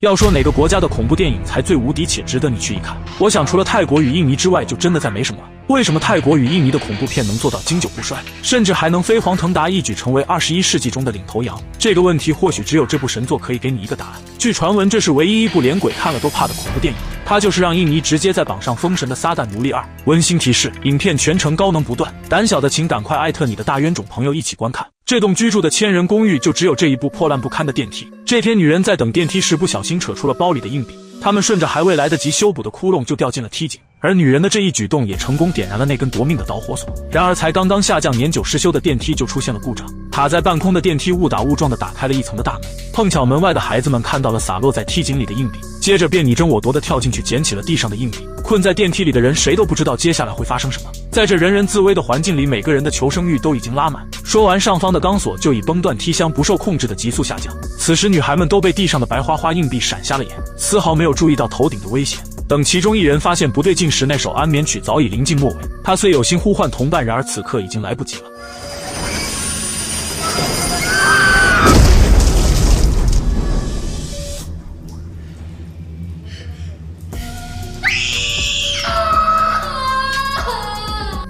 要说哪个国家的恐怖电影才最无敌且值得你去一看，我想除了泰国与印尼之外，就真的再没什么了。为什么泰国与印尼的恐怖片能做到经久不衰，甚至还能飞黄腾达，一举成为21世纪中的领头羊？这个问题或许只有这部神作可以给你一个答案。据传闻，这是唯一一部连鬼看了都怕的恐怖电影，它就是让印尼直接在榜上封神的《撒旦奴隶2》。温馨提示：影片全程高能不断，胆小的请赶快艾特你的大冤种朋友一起观看。这栋居住的1000人公寓就只有这一部破烂不堪的电梯。这天，女人在等电梯时不小心扯出了包里的硬币，他们顺着还未来得及修补的窟窿就掉进了梯井，而女人的这一举动也成功点燃了那根夺命的导火索。然而才刚刚下降年久失修的电梯就出现了故障，卡在半空的电梯误打误撞地打开了一层的大门，碰巧门外的孩子们看到了洒落在梯井里的硬币，接着便你争我夺地跳进去捡起了地上的硬币。困在电梯里的人谁都不知道接下来会发生什么，在这人人自危的环境里，每个人的求生欲都已经拉满。说完，上方的钢索就以崩断梯箱不受控制的急速下降。此时女孩们都被地上的白花花硬币闪瞎了眼，丝毫没有注意到头顶的危险。等其中一人发现不对劲时，那首安眠曲早已临近末尾。他虽有心呼唤同伴，然而此刻已经来不及了。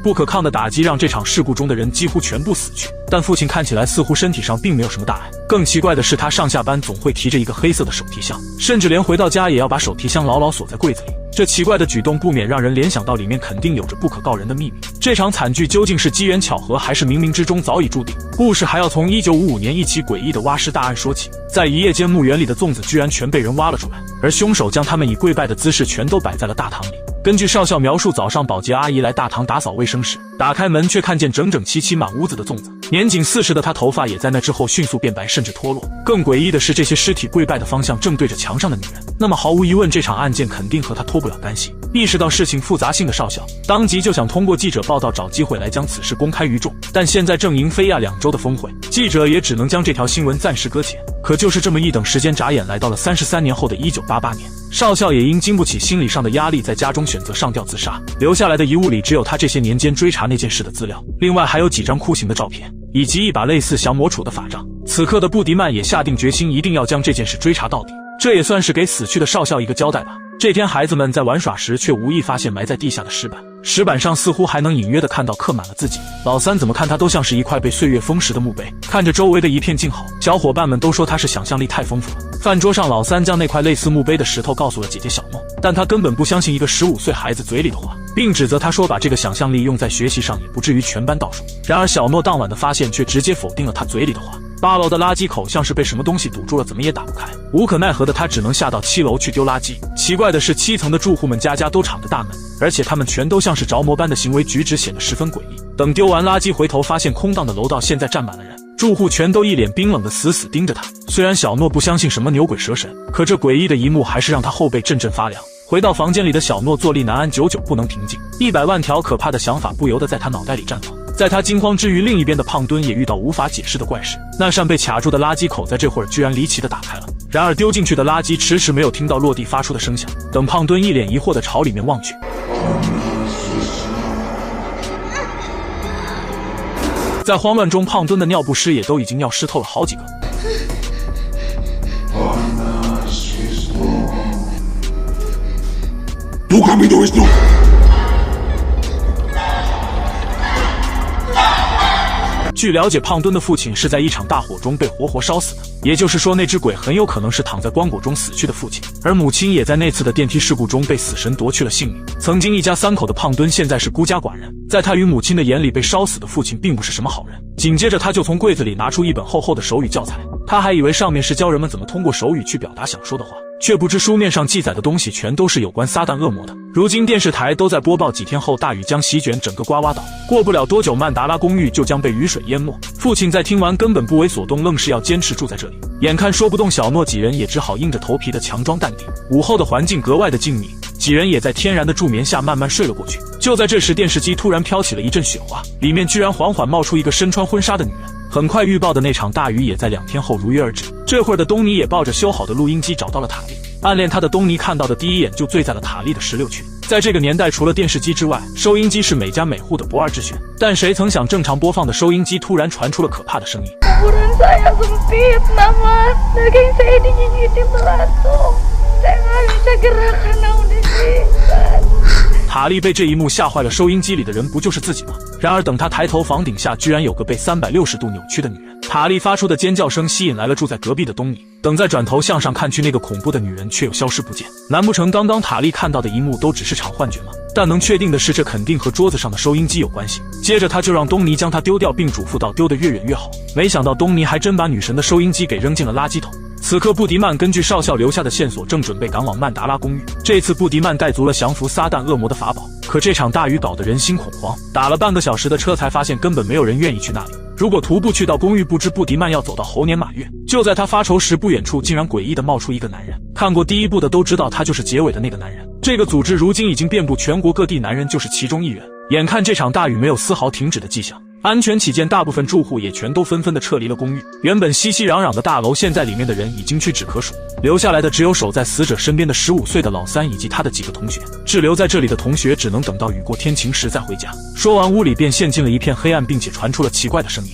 不可抗的打击让这场事故中的人几乎全部死去，但父亲看起来似乎身体上并没有什么大碍。更奇怪的是，他上下班总会提着一个黑色的手提箱，甚至连回到家也要把手提箱牢牢锁在柜子里。这奇怪的举动不免让人联想到里面肯定有着不可告人的秘密。这场惨剧究竟是机缘巧合，还是冥冥之中早已注定？故事还要从1955年一起诡异的挖尸大案说起。在一夜间，墓园里的粽子居然全被人挖了出来，而凶手将他们以跪拜的姿势全都摆在了大堂里。根据少校描述，早上保洁阿姨来大堂打扫卫生时，打开门却看见整整齐齐满屋子的粽子。年仅40的她头发也在那之后迅速变白，甚至脱落。更诡异的是，这些尸体跪拜的方向正对着墙上的女人，那么毫无疑问，这场案件肯定和她脱不了干系。意识到事情复杂性的少校当即就想通过记者报道找机会来将此事公开于众，但现在正迎非亚2周的峰会，记者也只能将这条新闻暂时搁浅。可就是这么一等，时间眨眼来到了33年后的1988年，少校也因经不起心理上的压力，在家中选择上吊自杀。留下来的遗物里只有他这些年间追查那件事的资料，另外还有几张酷刑的照片，以及一把类似降魔杵的法杖。此刻的布迪曼也下定决心，一定要将这件事追查到底，这也算是给死去的少校一个交代吧。这天，孩子们在玩耍时却无意发现埋在地下的石板，石板上似乎还能隐约地看到刻满了字迹。老三怎么看他都像是一块被岁月封实的墓碑。看着周围的一片静好，小伙伴们都说他是想象力太丰富了。饭桌上，老三将那块类似墓碑的石头告诉了姐姐小诺，但他根本不相信一个15岁孩子嘴里的话，并指责他说把这个想象力用在学习上也不至于全班倒数。然而小诺当晚的发现却直接否定了他嘴里的话。8楼的垃圾口像是被什么东西堵住了，怎么也打不开。无可奈何的他只能下到7楼去丢垃圾。奇怪的是，7层的住户们家都敞着大门，而且他们全都像是着魔般的行为举止，显得十分诡异。等丢完垃圾回头，发现空荡的楼道现在站满了人，住户全都一脸冰冷的死死盯着他。虽然小诺不相信什么牛鬼蛇神，可这诡异的一幕还是让他后背阵阵发凉。回到房间里的小诺坐立难安，久久不能平静，100万条可怕的想法不由得在他脑袋里绽放。在他惊慌之余，另一边的胖墩也遇到无法解释的怪事，那扇被卡住的垃圾口在这会儿居然离奇的打开了，然而丢进去的垃圾迟迟没有听到落地发出的声响。等胖墩一脸疑惑地朝里面望去，在慌乱中，胖墩的尿不湿也都已经尿湿透了好几个。据了解，胖墩的父亲是在一场大火中被活活烧死的，也就是说，那只鬼很有可能是躺在棺椁中死去的父亲，而母亲也在那次的电梯事故中被死神夺去了性命。曾经一家3口的胖墩现在是孤家寡人，在他与母亲的眼里，被烧死的父亲并不是什么好人。紧接着，他就从柜子里拿出一本厚厚的手语教材，他还以为上面是教人们怎么通过手语去表达想说的话，却不知书面上记载的东西全都是有关撒旦恶魔的。如今电视台都在播报几天后大雨将席卷整个瓜洼岛，过不了多久曼达拉公寓就将被雨水淹没。父亲在听完根本不为所动，愣是要坚持住在这里。眼看说不动，小诺几人也只好硬着头皮的强装淡定。午后的环境格外的静谧，几人也在天然的助眠下慢慢睡了过去。就在这时，电视机突然飘起了一阵雪花，里面居然缓缓冒出一个身穿婚纱的女人。很快预报的那场大雨也在2天后如约而至。这会儿的东尼也抱着修好的录音机找到了塔利，暗恋他的东尼看到的第一眼就醉在了塔利的16群。在这个年代，除了电视机之外，收音机是每家每户的不二之选。但谁曾想，正常播放的收音机突然传出了可怕的声音。 Kuburan saya sempit, Mama. Daging saya digigit di belatung. 塔莉被这一幕吓坏了，收音机里的人不就是自己吗？然而等他抬头，房顶下居然有个被360度扭曲的女人。塔莉发出的尖叫声吸引来了住在隔壁的东尼，等再转头向上看去，那个恐怖的女人却又消失不见。难不成刚刚塔莉看到的一幕都只是场幻觉吗？但能确定的是，这肯定和桌子上的收音机有关系。接着他就让东尼将它丢掉，并嘱咐道丢得越远越好。没想到东尼还真把女神的收音机给扔进了垃圾桶。此刻布迪曼根据少校留下的线索，正准备赶往曼达拉公寓。这次布迪曼带足了降服撒旦恶魔的法宝，可这场大雨搞得人心恐慌，打了半个小时的车才发现根本没有人愿意去那里。如果徒步去到公寓，不知布迪曼要走到猴年马月。就在他发愁时，不远处竟然诡异地冒出一个男人。看过第一部的都知道，他就是结尾的那个男人。这个组织如今已经遍布全国各地，男人就是其中一员。眼看这场大雨没有丝毫停止的迹象，安全起见，大部分住户也全都纷纷地撤离了公寓。原本熙熙攘攘的大楼，现在里面的人已经屈指可数，留下来的只有守在死者身边的15岁的老三以及他的几个同学。滞留在这里的同学只能等到雨过天晴时再回家。说完，屋里便陷进了一片黑暗，并且传出了奇怪的声音。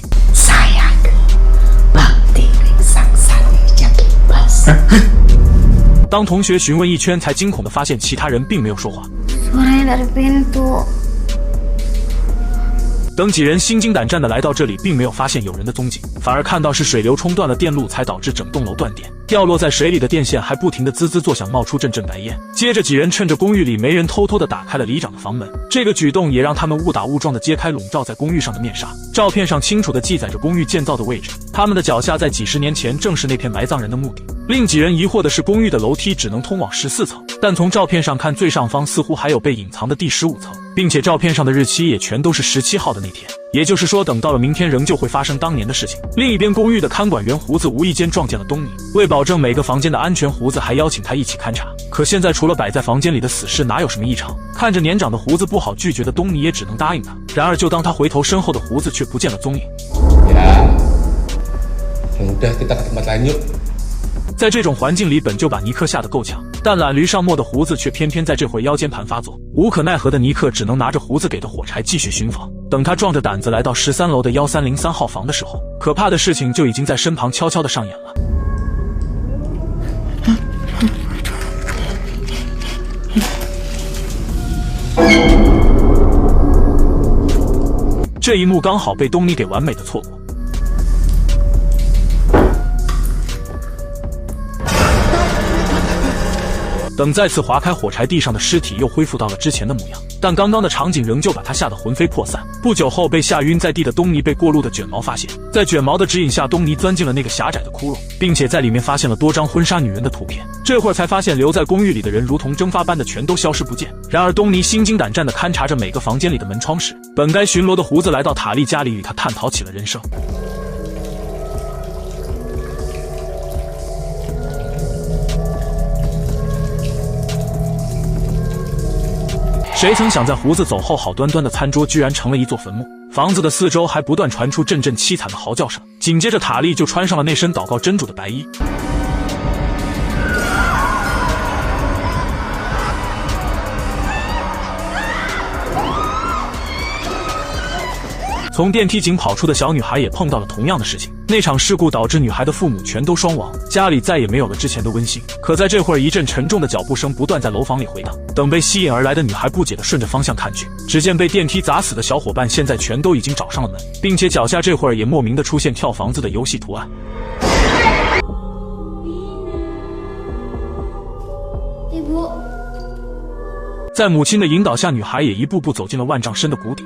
当同学询问一圈，才惊恐地发现其他人并没有说话。等几人心惊胆战地来到这里，并没有发现有人的踪迹，反而看到是水流冲断了电路，才导致整栋楼断电。掉落在水里的电线还不停地滋滋作响，冒出阵阵白烟。接着几人趁着公寓里没人，偷偷地打开了里长的房门。这个举动也让他们误打误撞地揭开笼罩在公寓上的面纱。照片上清楚地记载着公寓建造的位置，他们的脚下在几十年前正是那片埋葬人的墓地。令几人疑惑的是，公寓的楼梯只能通往14层，但从照片上看，最上方似乎还有被隐藏的第15层，并且照片上的日期也全都是17号的那天。也就是说，等到了明天仍旧会发生当年的事情。另一边，公寓的看管员胡子无意间撞见了东尼，为保证每个房间的安全，胡子还邀请他一起勘察。可现在除了摆在房间里的死尸，哪有什么异常？看着年长的胡子不好拒绝的东尼，也只能答应他。然而就当他回头，身后的胡子却不见了踪影。在这种环境里，本就把尼克吓得够呛，但懒驴上磨的胡子却偏偏在这会腰间盘发作。无可奈何的尼克只能拿着胡子给的火柴继续巡房。等他壮着胆子来到13楼的1303号房的时候，可怕的事情就已经在身旁悄悄地上演了。这一幕刚好被东尼给完美的错过。等再次划开火柴，地上的尸体又恢复到了之前的模样，但刚刚的场景仍旧把他吓得魂飞魄散。不久后，被吓晕在地的东尼被过路的卷毛发现，在卷毛的指引下，东尼钻进了那个狭窄的窟窿，并且在里面发现了多张婚纱女人的图片。这会儿才发现，留在公寓里的人如同蒸发般的全都消失不见。然而东尼心惊胆战地勘察着每个房间里的门窗时，本该巡逻的胡子来到塔莉家里，与他探讨起了人生。谁曾想，在胡子走后，好端端的餐桌居然成了一座坟墓。房子的四周还不断传出阵阵凄惨的嚎叫声。紧接着，塔莉就穿上了那身祷告真主的白衣。从电梯井跑出的小女孩也碰到了同样的事情。那场事故导致女孩的父母全都双亡，家里再也没有了之前的温馨。可在这会儿，一阵沉重的脚步声不断在楼房里回荡。等被吸引而来的女孩不解地顺着方向看去，只见被电梯砸死的小伙伴现在全都已经找上了门，并且脚下这会儿也莫名地出现跳房子的游戏图案。在母亲的引导下，女孩也一步步走进了万丈深的谷底。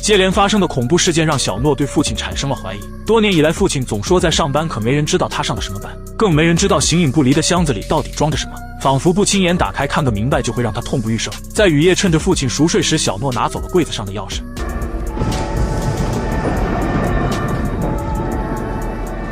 接连发生的恐怖事件让小诺对父亲产生了怀疑。多年以来，父亲总说在上班，可没人知道他上的什么班，更没人知道形影不离的箱子里到底装着什么。仿佛不亲眼打开看个明白，就会让他痛不欲生。在雨夜趁着父亲熟睡时，小诺拿走了柜子上的钥匙。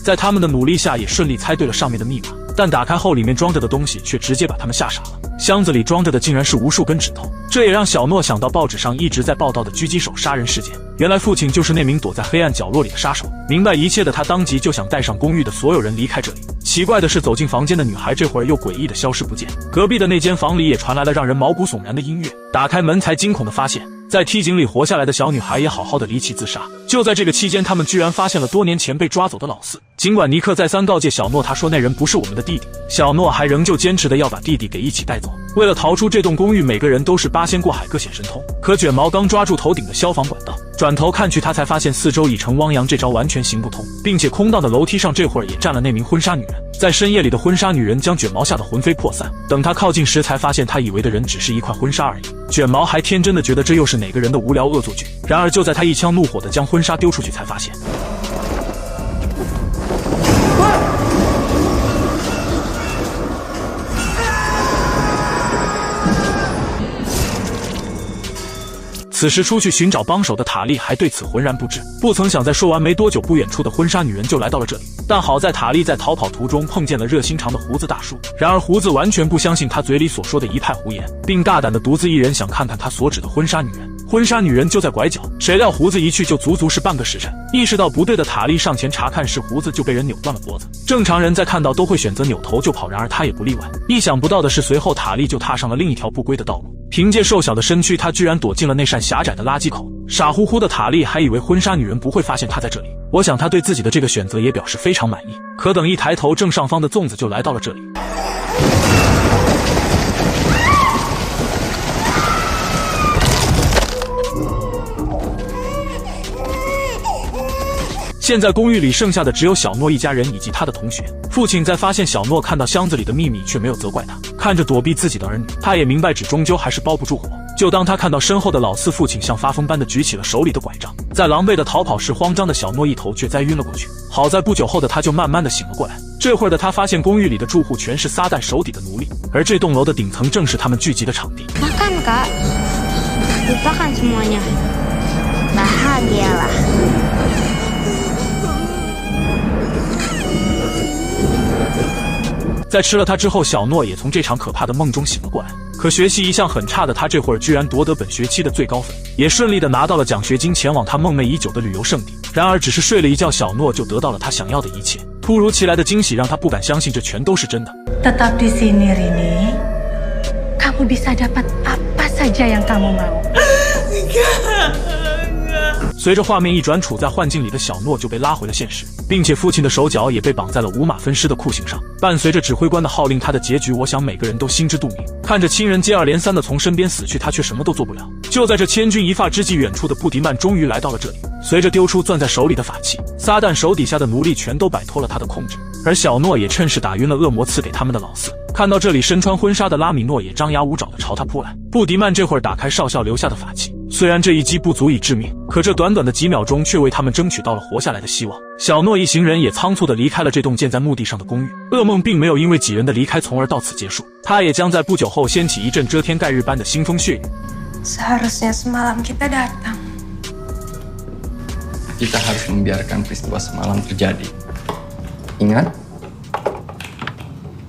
在他们的努力下，也顺利猜对了上面的密码，但打开后里面装着的东西却直接把他们吓傻了。箱子里装着的竟然是无数根指头，这也让小诺想到报纸上一直在报道的狙击手杀人事件。原来父亲就是那名躲在黑暗角落里的杀手。明白一切的他当即就想带上公寓的所有人离开这里。奇怪的是，走进房间的女孩这会儿又诡异的消失不见。隔壁的那间房里也传来了让人毛骨悚然的音乐。打开门才惊恐的发现，在梯井里活下来的小女孩也好好的离奇自杀。就在这个期间，他们居然发现了多年前被抓走的老四。尽管尼克再三告诫小诺，他说那人不是我们的弟弟，小诺还仍旧坚持的要把弟弟给一起带走。为了逃出这栋公寓，每个人都是八仙过海各显神通。可卷毛刚抓住头顶的消防管道，转头看去，他才发现四周已成汪洋，这招完全行不通，并且空荡的楼梯上这会儿也站了那名婚纱女人。在深夜里的婚纱女人将卷毛吓得魂飞魄散，等他靠近时才发现他以为的人只是一块婚纱而已。卷毛还天真的觉得这又是哪个人的无聊恶作剧，然而就在他一腔怒火的将婚纱丢出去，才发现此时出去寻找帮手的塔莉还对此浑然不知，不曾想在说完没多久，不远处的婚纱女人就来到了这里。但好在塔莉在逃跑途中碰见了热心肠的胡子大叔，然而胡子完全不相信他嘴里所说的一派胡言，并大胆的独自一人想看看他所指的婚纱女人。婚纱女人就在拐角，谁料胡子一去就足足是半个时辰。意识到不对的塔莉上前查看时，胡子就被人扭断了脖子。正常人在看到都会选择扭头就跑，然而他也不例外。意想不到的是，随后塔莉就踏上了另一条不归的道路。凭借瘦小的身躯，他居然躲进了那扇狭窄的垃圾口。傻乎乎的塔莉还以为婚纱女人不会发现他在这里，我想他对自己的这个选择也表示非常满意。可等一抬头，正上方的粽子就来到了这里。现在公寓里剩下的只有小诺一家人以及他的同学。父亲在发现小诺看到箱子里的秘密，却没有责怪他。看着躲避自己的儿女，他也明白纸终究还是包不住火。就当他看到身后的老四，父亲像发疯般的举起了手里的拐杖，在狼狈的逃跑时，慌张的小诺一头却栽晕了过去。好在不久后的他就慢慢的醒了过来。这会儿的他发现公寓里的住户全是撒旦手底的奴隶，而这栋楼的顶层正是他们聚集的场地。Makan Kak, lupakan semuanya, bahagialah.在吃了它之后，小诺也从这场可怕的梦中醒了过来。可学习一向很差的他，这会儿居然夺得本学期的最高分，也顺利的拿到了奖学金，前往他梦寐已久的旅游胜地。然而只是睡了一觉，小诺就得到了他想要的一切。突如其来的惊喜让他不敢相信这全都是真的。Tetap di sini, Rini. Kamu bisa dapat apa saja yang kamu mau. 随着画面一转，处在幻境里的小诺就被拉回了现实，并且父亲的手脚也被绑在了五马分尸的酷刑上。伴随着指挥官的号令，他的结局我想每个人都心知肚明。看着亲人接二连三的从身边死去，他却什么都做不了。就在这千钧一发之际，远处的布迪曼终于来到了这里。随着丢出攥在手里的法器，撒旦手底下的奴隶全都摆脱了他的控制，而小诺也趁势打晕了恶魔赐给他们的老四。看到这里，身穿婚纱的拉米诺也张牙舞爪地朝他扑来。布迪曼这会儿打开少校留下的法器，虽然这一击不足以致命，可这短短的几秒钟却为他们争取到了活下来的希望。小诺一行人也仓促地离开了这栋建在墓地上的公寓。噩梦并没有因为几人的离开从而到此结束，他也将在不久后掀起一阵遮天盖日般的腥风血雨。Seharusnya semalam kita datang. Kita harus membiarkan peristiwa semalam terjadi. Ingat?